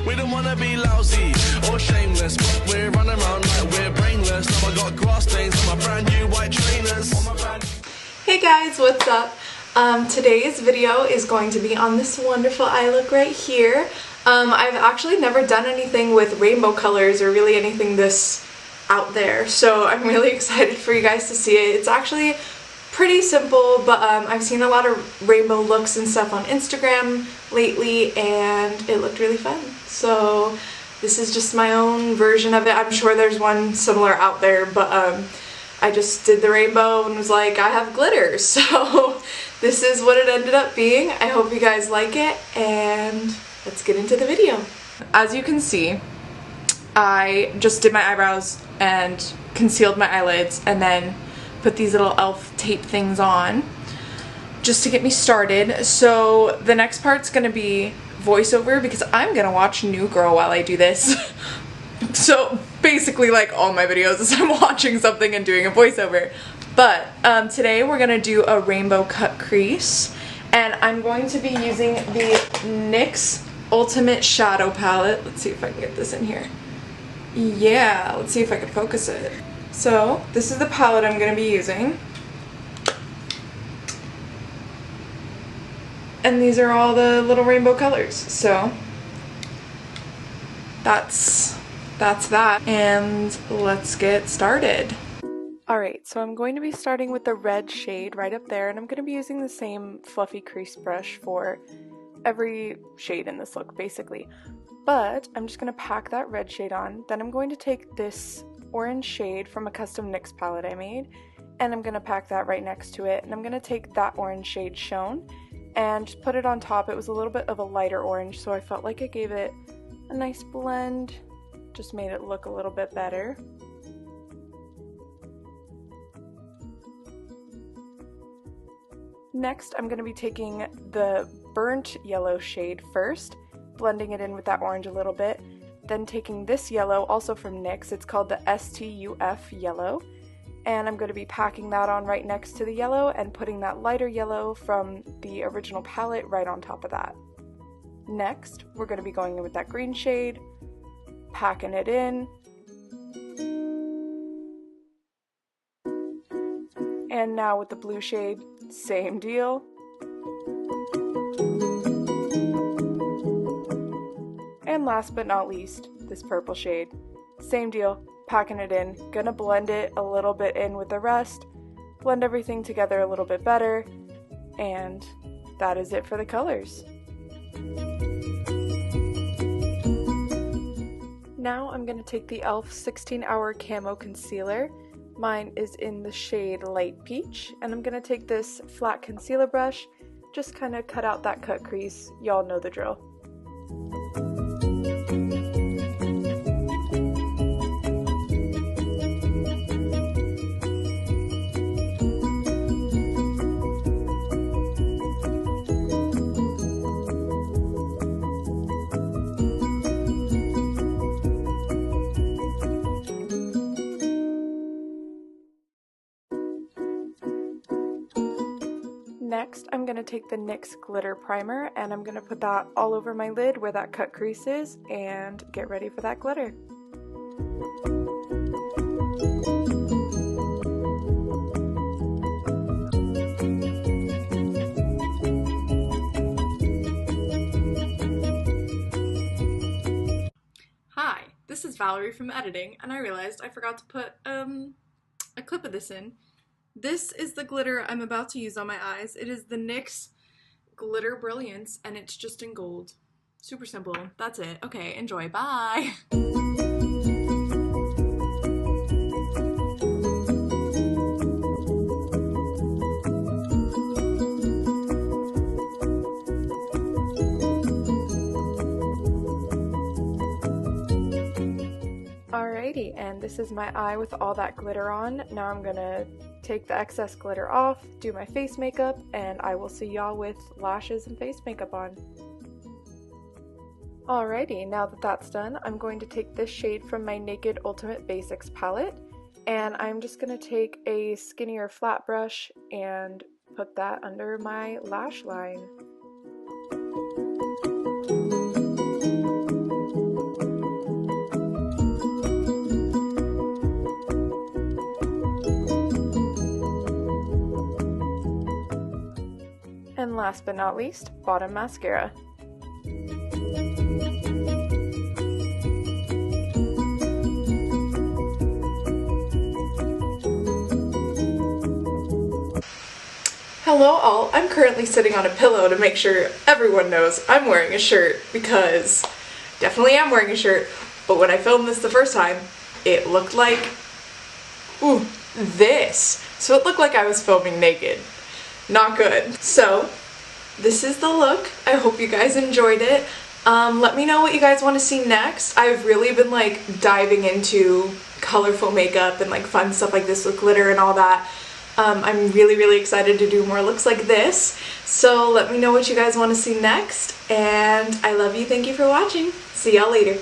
We don't wanna be lousy or shameless, but we're running around like we're brainless. Now I got grass stains on my brand new white trainers. Hey guys, what's up? Today's video is going to be on this wonderful eye look right here. I've actually never done anything with rainbow colors or really anything this out there, so I'm really excited for you guys to see it. It's actually pretty simple, but I've seen a lot of rainbow looks and stuff on Instagram lately, and it looked really fun. So this is just my own version of it. I'm sure there's one similar out there, but I just did the rainbow and was like, I have glitter, so this is what it ended up being. I hope you guys like it, and let's get into the video. As you can see, I just did my eyebrows and concealed my eyelids and then put these little elf tape things on just to get me started. So the next part's gonna be voiceover because I'm gonna watch New Girl while I do this. So basically like all my videos is I'm watching something and doing a voiceover. But today we're gonna do a rainbow cut crease, and I'm going to be using the NYX Ultimate Shadow Palette. Let's see if I can get this in here. Yeah, let's see if I can focus it. So this is the palette I'm going to be using. And these are all the little rainbow colors. So that's that. And let's get started. Alright, so I'm going to be starting with the red shade right up there, and I'm going to be using the same fluffy crease brush for every shade in this look, basically. But I'm just going to pack that red shade on. Then I'm going to take this orange shade from a custom NYX palette I made, and I'm going to pack that right next to it. And I'm going to take that orange shade Shown and just put it on top. It was a little bit of a lighter orange, so I felt like it gave it a nice blend, just made it look a little bit better. Next, I'm going to be taking the burnt yellow shade first, blending it in with that orange a little bit, then taking this yellow, also from NYX, it's called the STUF yellow, and I'm going to be packing that on right next to the yellow and putting that lighter yellow from the original palette right on top of that. Next, we're going to be going in with that green shade, packing it in, and now with the blue shade, same deal. And last but not least, this purple shade. Same deal, packing it in, gonna blend it a little bit in with the rest, blend everything together a little bit better, and that is it for the colors. Now I'm gonna take the e.l.f. 16-Hour Camo Concealer. Mine is in the shade Light Peach, and I'm gonna take this flat concealer brush, just kind of cut out that cut crease. Y'all know the drill. Next, I'm going to take the NYX Glitter Primer, and I'm going to put that all over my lid where that cut crease is, and get ready for that glitter. Hi, this is Valerie from editing, and I realized I forgot to put a clip of this in. This is the glitter I'm about to use on my eyes. It is the NYX Glitter Brilliance, and it's just in gold. Super simple. That's it. Okay, enjoy. Bye! Alrighty, and this is my eye with all that glitter on. Now I'm gonna take the excess glitter off, do my face makeup, and I will see y'all with lashes and face makeup on. Alrighty, now that that's done, I'm going to take this shade from my Naked Ultimate Basics palette, and I'm just going to take a skinnier flat brush and put that under my lash line. last but not least, bottom mascara. Hello all, I'm currently sitting on a pillow to make sure everyone knows I'm wearing a shirt, because definitely am wearing a shirt, but when I filmed this the first time, it looked like, ooh, this. So it looked like I was filming naked. Not good. So, this is the look. I hope you guys enjoyed it. Let me know what you guys want to see next. I've really been like diving into colorful makeup and like fun stuff like this with glitter and all that. I'm really excited to do more looks like this. So let me know what you guys want to see next. And I love you. Thank you for watching. See y'all later.